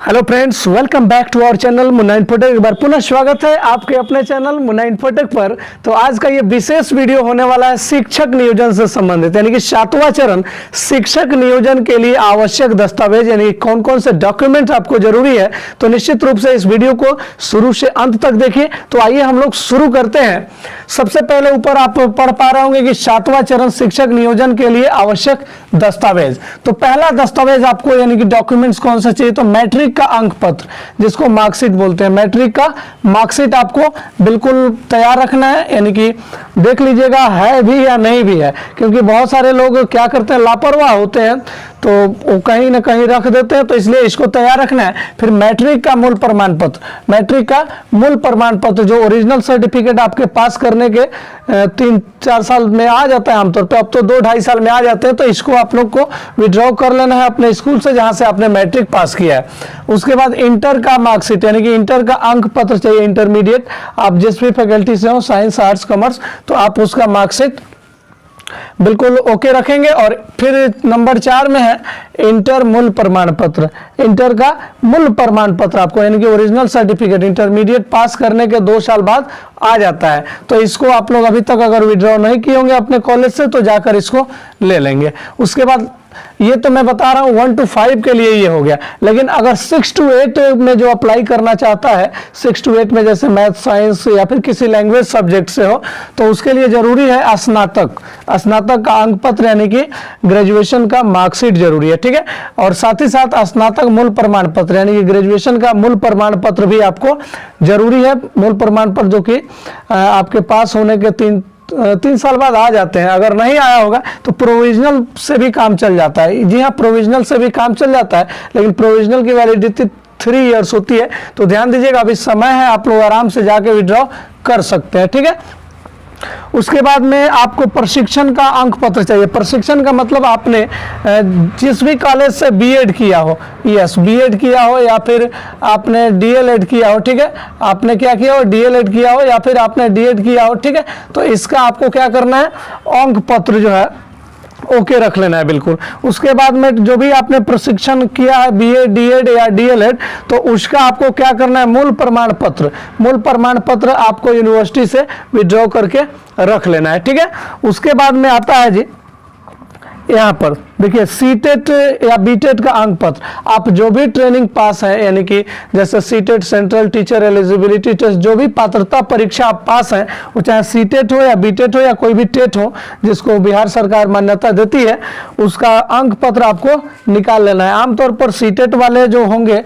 Hello friends, welcome back to our channel Munna Infotech. एक बार पुनः स्वागत है आपके अपने चैनल मुन्ना इन्फोटेक पर। तो आज का ये विशेष वीडियो होने वाला है शिक्षक नियोजन से संबंधित, यानी कि 7वां चरण शिक्षक नियोजन के लिए आवश्यक दस्तावेज, यानी कौन कौन से डॉक्यूमेंट आपको जरूरी है। तो निश्चित रूप से इस वीडियो को शुरू से अंत तक देखिए। तो आइए हम लोग शुरू करते हैं। सबसे पहले ऊपर आप पढ़ पा रहे होंगे कि 7वां चरण शिक्षक नियोजन के लिए आवश्यक दस्तावेज। तो पहला दस्तावेज आपको यानी कि डॉक्यूमेंट्स कौन सा चाहिए, तो मैट्रिक का अंक पत्र, जिसको मार्कशीट बोलते हैं। मैट्रिक का मार्कशीट आपको बिल्कुल तैयार रखना है, यानी कि देख लीजिएगा है भी या नहीं भी है, क्योंकि बहुत सारे लोग क्या करते हैं, लापरवाह होते हैं, तो वो कहीं ना कहीं रख देते हैं। तो इसलिए इसको तैयार रखना है। फिर मैट्रिक का मूल प्रमाण पत्र, मैट्रिक का मूल प्रमाण पत्र जो ओरिजिनल सर्टिफिकेट आपके पास करने के 3-4 साल में आ जाता है आमतौर पे, अब तो 2-2.5 साल में आ जाते हैं। तो इसको आप लोग को विड्रॉ कर लेना है अपने स्कूल से जहां से आपने मैट्रिक पास किया है। उसके बाद इंटर का मार्कशीट, यानी कि इंटर का अंक पत्र चाहिए। इंटरमीडिएट आप जिस भी फैकल्टी से हो, साइंस, आर्ट्स, कॉमर्स, तो आप उसका मार्कशीट बिल्कुल ओके रखेंगे। और फिर नंबर 4 में है इंटर मूल प्रमाण पत्र। इंटर का मूल प्रमाण पत्र आपको, यानी कि ओरिजिनल सर्टिफिकेट इंटरमीडिएट पास करने के 2 साल बाद आ जाता है। तो इसको आप लोग अभी तक अगर विड्रॉ नहीं किए होंगे अपने कॉलेज से, तो जाकर इसको ले लेंगे। उसके बाद ये तो मैं बता रहा हूँ 1 to 5 के लिए ये हो गया, लेकिन अगर 6 to 8 में जो अप्लाई करना चाहता है, 6 to 8 में जैसे मैथ, साइंस या फिर किसी लैंग्वेज सब्जेक्ट से हो, तो उसके लिए जरूरी है स्नातक का अंक पत्र, यानी कि ग्रेजुएशन का मार्कशीट जरूरी है। ठीक है, और साथ ही साथ स्नातक मूल प्रमाण पत्र, यानी कि ग्रेजुएशन का मूल प्रमाण पत्र भी आपको जरूरी है। मूल प्रमाण पत्र जो कि आपके पास होने के 3 साल बाद आ जाते हैं। अगर नहीं आया होगा तो प्रोविजनल से भी काम चल जाता है। जी हाँ, प्रोविजनल से भी काम चल जाता है, लेकिन प्रोविजनल की वैलिडिटी 3 इयर्स होती है। तो ध्यान दीजिएगा, अभी समय है, आप लोग आराम से जाके विड्रॉ कर सकते हैं। ठीक है, उसके बाद में आपको प्रशिक्षण का अंक पत्र चाहिए। प्रशिक्षण का मतलब आपने जिस भी कॉलेज से बीएड किया हो, यस बीएड किया हो, या फिर आपने डीएलएड किया हो। ठीक है, आपने क्या किया हो, डीएलएड किया हो, या फिर आपने डीएड किया हो। ठीक है, तो इसका आपको क्या करना है, अंक पत्र जो है ओके रख लेना है बिल्कुल। उसके बाद में जो भी आपने प्रशिक्षण किया है, बीएड, डीएड या डीएलएड, तो उसका आपको क्या करना है, मूल प्रमाण पत्र आपको यूनिवर्सिटी से विड्रॉ करके रख लेना है। ठीक है, उसके बाद में आता है जी यहाँ पर देखिए सीटेट या बीटेट का अंक पत्र। आप जो भी ट्रेनिंग पास है, यानी कि जैसे CTET, central teacher eligibility test, जो भी पात्रता परीक्षा आप पास हैं, वो चाहे सीटेट हो या बीटेट हो या कोई भी टेट हो जिसको बिहार सरकार मान्यता देती है, उसका अंक पत्र आपको निकाल लेना है। आमतौर पर सीटेट वाले जो होंगे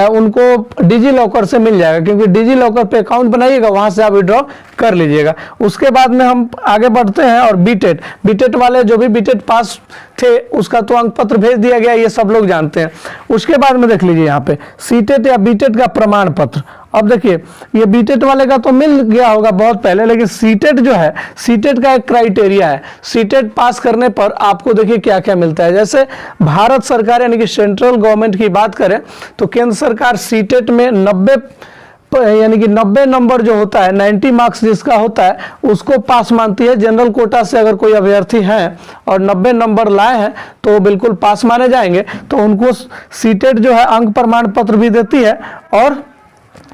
उनको डिजी लॉकर से मिल जाएगा, क्योंकि डिजी लॉकर पे अकाउंट बनाइएगा, वहां से आप विड्रॉ कर लीजिएगा। उसके बाद में हम आगे बढ़ते हैं और बीटेट वाले जो भी बीटेट पास थे उसका तो अंक पत्र भेज दिया गया, ये सब लोग जानते हैं। उसके बाद में देख लीजिए यहाँ पे सीटेट या बीटेट का प्रमाण पत्र। अब देखिए ये बीटेट वाले का तो मिल गया होगा बहुत पहले, लेकिन सीटेट जो है, सीटेट का एक क्राइटेरिया है। सीटेट पास करने पर आपको देखिए क्या क्या मिलता है। जैसे भारत सरकार यानी कि सेंट्रल गवर्नमेंट की बात करें तो केंद्र सरकार सीटेट में 90 नंबर जो होता है, 90 मार्क्स जिसका होता है, उसको पास मानती है। जनरल कोटा से अगर कोई अभ्यर्थी हैं और 90 नंबर लाए हैं तो बिल्कुल पास माने जाएंगे। तो उनको सीटेट जो है अंक प्रमाण पत्र भी देती है और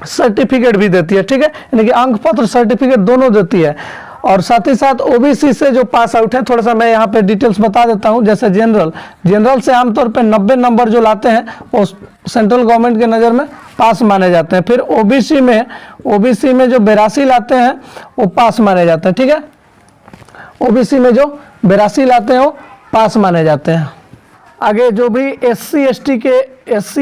सर्टिफिकेट भी देती है। ठीक है, यानी कि अंक पत्र सर्टिफिकेट दोनों देती है। और साथ ही साथ ओबीसी से जो पास आउट है, थोड़ा सा मैं यहाँ पे डिटेल्स बता देता हूँ। जैसे जनरल से आमतौर पे 90 नंबर जो लाते हैं वो सेंट्रल गवर्नमेंट के नज़र में पास माने जाते हैं। फिर ओबीसी में जो 82 लाते हैं वो पास माने जाते हैं। ठीक है, ओबीसी में जो 82 लाते हैं वो पास माने जाते हैं। आगे जो भी एससी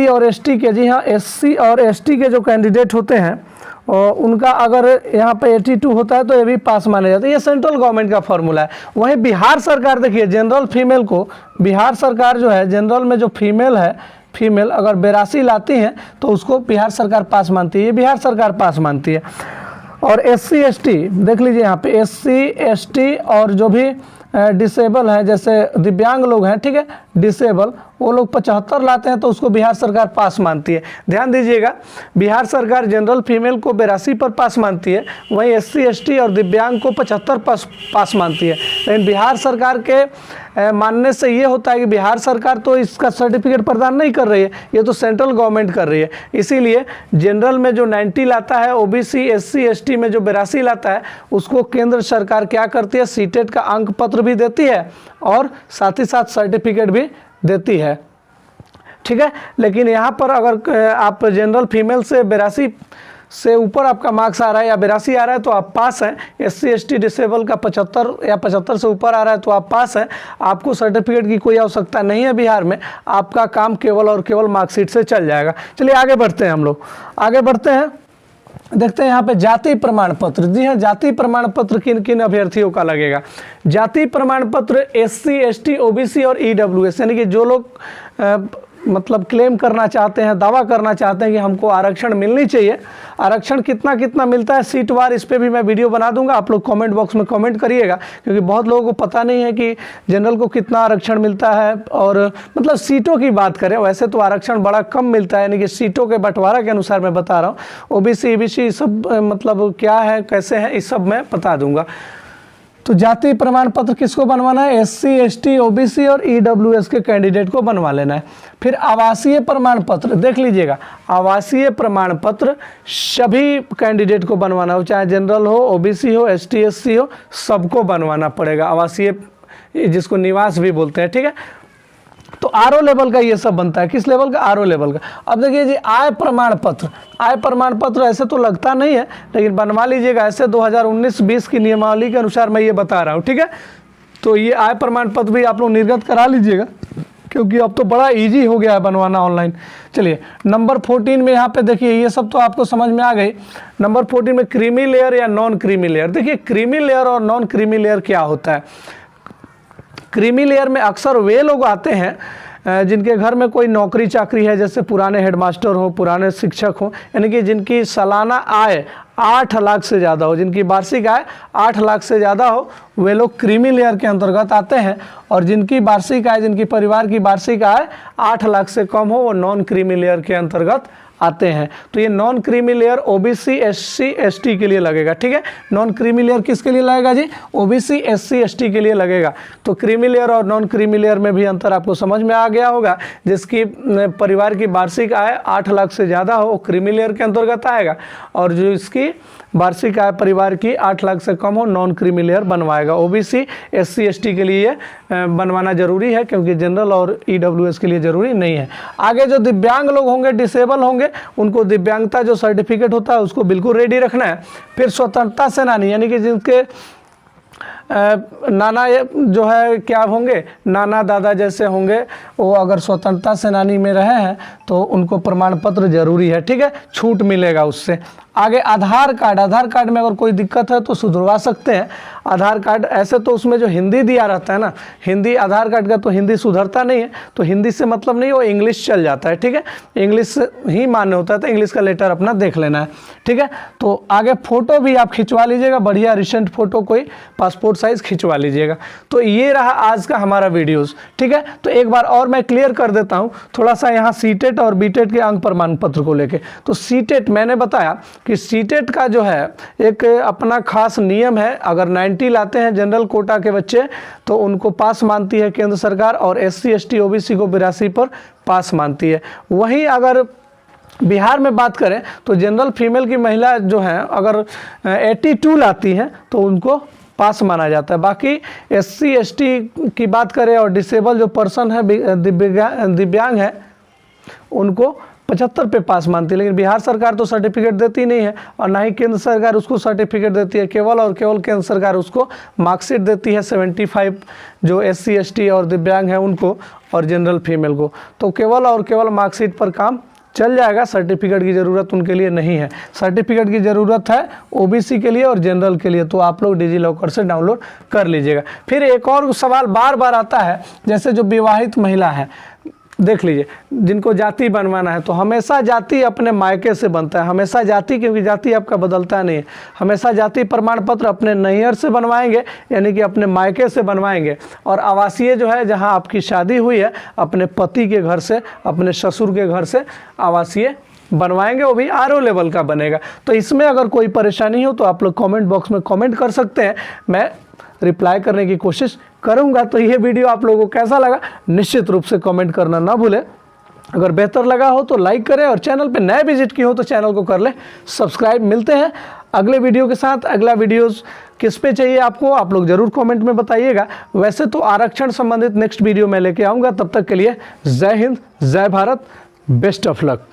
और एसटी के, जी हाँ, एससी और एसटी के जो कैंडिडेट होते हैं और उनका अगर यहाँ पे 82 होता है तो ये भी पास माने जाते हैं। ये सेंट्रल गवर्नमेंट का फॉर्मूला है। वहीं बिहार सरकार देखिए, जनरल फीमेल को बिहार सरकार जो है, जनरल में जो फीमेल अगर 82 लाती हैं तो उसको बिहार सरकार पास मानती है। ये बिहार सरकार पास मानती है। और एससी एसटी देख लीजिए यहाँ पे, एससी एसटी और जो भी डिसेबल है, जैसे दिव्यांग लोग हैं, ठीक है, डिसेबल, वो लोग 75 लाते हैं तो उसको बिहार सरकार पास मानती है। ध्यान दीजिएगा, बिहार सरकार जनरल फीमेल को 82 पर पास मानती है, वहीं एससी एसटी और दिव्यांग को 75 पास मानती है। लेकिन बिहार सरकार के मानने से ये होता है कि बिहार सरकार तो इसका सर्टिफिकेट प्रदान नहीं कर रही है, ये तो सेंट्रल गवर्नमेंट कर रही है। इसीलिए जनरल में जो 90 लाता है, ओबीसी एससी एसटी में जो 82 लाता है, उसको केंद्र सरकार क्या करती है, सीटेट का अंक पत्र भी देती है और साथ ही साथ सर्टिफिकेट भी देती है। ठीक है, लेकिन यहाँ पर अगर आप जनरल फीमेल से 82 से ऊपर आपका मार्क्स आ रहा है या 82 आ रहा है तो आप पास हैं। एससी एसटी डिसेबल का 75 या 75 से ऊपर आ रहा है तो आप पास हैं। आपको सर्टिफिकेट की कोई आवश्यकता नहीं है बिहार में, आपका काम केवल और केवल मार्कशीट से चल जाएगा। चलिए आगे बढ़ते हैं, हम लोग आगे बढ़ते हैं, देखते हैं यहाँ पे जाति प्रमाण पत्र। जी हाँ, जाति प्रमाण पत्र किन किन अभ्यर्थियों का लगेगा। जाति प्रमाण पत्र एससी एसटी ओबीसी और ईडब्ल्यूएस, यानी कि जो लोग मतलब क्लेम करना चाहते हैं, दावा करना चाहते हैं कि हमको आरक्षण मिलनी चाहिए। आरक्षण कितना कितना मिलता है सीटवार, इस पर भी मैं वीडियो बना दूंगा, आप लोग कमेंट बॉक्स में कमेंट करिएगा, क्योंकि बहुत लोगों को पता नहीं है कि जनरल को कितना आरक्षण मिलता है। और मतलब सीटों की बात करें, वैसे तो आरक्षण बड़ा कम मिलता है, यानी कि सीटों के बंटवारा के अनुसार मैं बता रहा हूँ। ओबीसी ईबीसी सब मतलब क्या है कैसे है, इस सब मैं बता दूंगा। तो जाति प्रमाण पत्र किसको बनवाना है, एससी एसटी ओबीसी और ईडब्ल्यूएस के कैंडिडेट को बनवा लेना है। फिर आवासीय प्रमाण पत्र देख लीजिएगा, आवासीय प्रमाण पत्र सभी कैंडिडेट को बनवाना हो, चाहे जनरल हो, ओबीसी हो, एसटी एससी हो, सबको बनवाना पड़ेगा आवासीय, जिसको निवास भी बोलते हैं। ठीक है, तो आरओ लेवल का ये सब बनता है। किस लेवल का, आरओ लेवल का। अब देखिए जी, आय प्रमाण पत्र, आय प्रमाण पत्र ऐसे तो लगता नहीं है, लेकिन बनवा लीजिएगा, ऐसे 2019-20 की नियमावली के अनुसार मैं ये बता रहा हूँ। ठीक है, तो ये आय प्रमाण पत्र भी आप लोग निर्गत करा लीजिएगा, क्योंकि अब तो बड़ा इजी हो गया है बनवाना ऑनलाइन। चलिए नंबर 14 में यहाँ पे देखिए, ये सब तो आपको समझ में आ गई। नंबर 14 में क्रीमी लेयर या नॉन क्रीमी लेयर। देखिए क्रीमी लेयर और नॉन क्रीमी लेयर क्या होता है। क्रीमी लेयर में अक्सर वे लोग आते हैं जिनके घर में कोई नौकरी चाकरी है, जैसे पुराने हेडमास्टर हो, पुराने शिक्षक हो, यानी कि जिनकी सालाना आय 8 लाख से ज़्यादा हो, जिनकी वार्षिक आय 8 लाख से ज़्यादा हो, वे लोग क्रीमी लेयर के अंतर्गत आते हैं। और जिनकी वार्षिक आय, जिनकी परिवार की वार्षिक आय 8 लाख से कम हो, वो नॉन क्रीमी लेयर के अंतर्गत आते हैं। तो ये non creamy layer OBC SC ST के लिए लगेगा। ठीक है, नॉन क्रीमी लेयर किसके लिए लगेगा जी, ओबीसी एससी एसटी के लिए लगेगा। तो क्रीमी लेयर और नॉन क्रीमी लेयर में भी अंतर आपको समझ में आ गया होगा। जिसकी परिवार की वार्षिक आय 8 लाख से ज़्यादा हो, वो क्रीमी लेयर के अंतर्गत आएगा, और जो इसकी वार्षिक आय परिवार की 8 लाख से कम हो, नॉन क्रीमी लेयर बनवाएगा। ओबीसी एससी एसटी के लिए बनवाना जरूरी है, क्योंकि जनरल और ईडब्ल्यूएस के लिए जरूरी नहीं है। आगे जो दिव्यांग लोग होंगे, डिसेबल होंगे, उनको दिव्यांगता जो सर्टिफिकेट होता है उसको बिल्कुल रेडी रखना है। फिर स्वतंत्रता सेनानी, यानी कि जिनके नाना जो है क्या होंगे, नाना दादा जैसे होंगे, वो अगर स्वतंत्रता सेनानी में रहे हैं तो उनको प्रमाण पत्र जरूरी है। ठीक है, छूट मिलेगा उससे। आगे आधार कार्ड, आधार कार्ड में अगर कोई दिक्कत है तो सुधरवा सकते हैं। आधार कार्ड ऐसे तो उसमें जो हिंदी दिया रहता है ना, हिंदी आधार कार्ड का तो हिंदी सुधरता नहीं है, तो हिंदी से मतलब नहीं, वो इंग्लिश चल जाता है। ठीक है, इंग्लिश ही मान्य होता है, तो इंग्लिश का लेटर अपना देख लेना है। ठीक है, तो आगे फ़ोटो भी आप खिंचवा लीजिएगा, बढ़िया रिसेंट फ़ोटो कोई पासपोर्ट साइज़ खिंचवा लीजिएगा। तो ये रहा आज का हमारा वीडियोज़। ठीक है, तो एक बार और मैं क्लियर कर देता हूँ थोड़ा सा यहाँ सीटेट और बीटेट के अंक प्रमाण पत्र को लेके। तो सीटेट मैंने बताया कि सीटेट का जो है एक अपना खास नियम है। अगर 90 लाते हैं जनरल कोटा के बच्चे तो उनको पास मानती है केंद्र सरकार, और एससी एसटी ओबीसी को 82 पर पास मानती है। वहीं अगर बिहार में बात करें तो जनरल फीमेल की महिला जो है अगर 82 लाती हैं तो उनको पास माना जाता है। बाकी एससी एसटी की बात करें और डिसेबल जो पर्सन है, दिव्यांग है, उनको 75 पे पास मानती है। लेकिन बिहार सरकार तो सर्टिफिकेट देती नहीं है, और ना ही केंद्र सरकार उसको सर्टिफिकेट देती है। केवल और केवल केंद्र सरकार उसको मार्कशीट देती है 75 जो एससी एसटी और दिव्यांग है उनको, और जनरल फीमेल को। तो केवल और केवल मार्कशीट पर काम चल जाएगा, सर्टिफिकेट की ज़रूरत उनके लिए नहीं है। सर्टिफिकेट की ज़रूरत है ओबीसी के लिए और जनरल के लिए, तो आप लोग डिजी लॉकर से डाउनलोड कर लीजिएगा। फिर एक और सवाल बार बार आता है, जैसे जो विवाहित महिला है, देख लीजिए, जिनको जाति बनवाना है तो हमेशा जाति अपने मायके से बनता है, हमेशा जाति, क्योंकि जाति आपका बदलता नहीं है। हमेशा जाति प्रमाण पत्र अपने नैहर से बनवाएंगे, यानी कि अपने मायके से बनवाएंगे। और आवासीय जो है, जहां आपकी शादी हुई है, अपने पति के घर से, अपने ससुर के घर से आवासीय बनवाएंगे, वो भी आरओ लेवल का बनेगा। तो इसमें अगर कोई परेशानी हो तो आप लोग कमेंट बॉक्स में कमेंट कर सकते हैं, मैं रिप्लाई करने की कोशिश करूँगा। तो ये वीडियो आप लोगों को कैसा लगा निश्चित रूप से कमेंट करना ना भूलें। अगर बेहतर लगा हो तो लाइक करें और चैनल पे नए विजिट किए हो तो चैनल को कर लें सब्सक्राइब। मिलते हैं अगले वीडियो के साथ। अगला वीडियोस किस पे चाहिए आपको, आप लोग जरूर कमेंट में बताइएगा। वैसे तो आरक्षण संबंधित नेक्स्ट वीडियो मैं लेके आऊँगा। तब तक के लिए जय हिंद, जय भारत, बेस्ट ऑफ लक।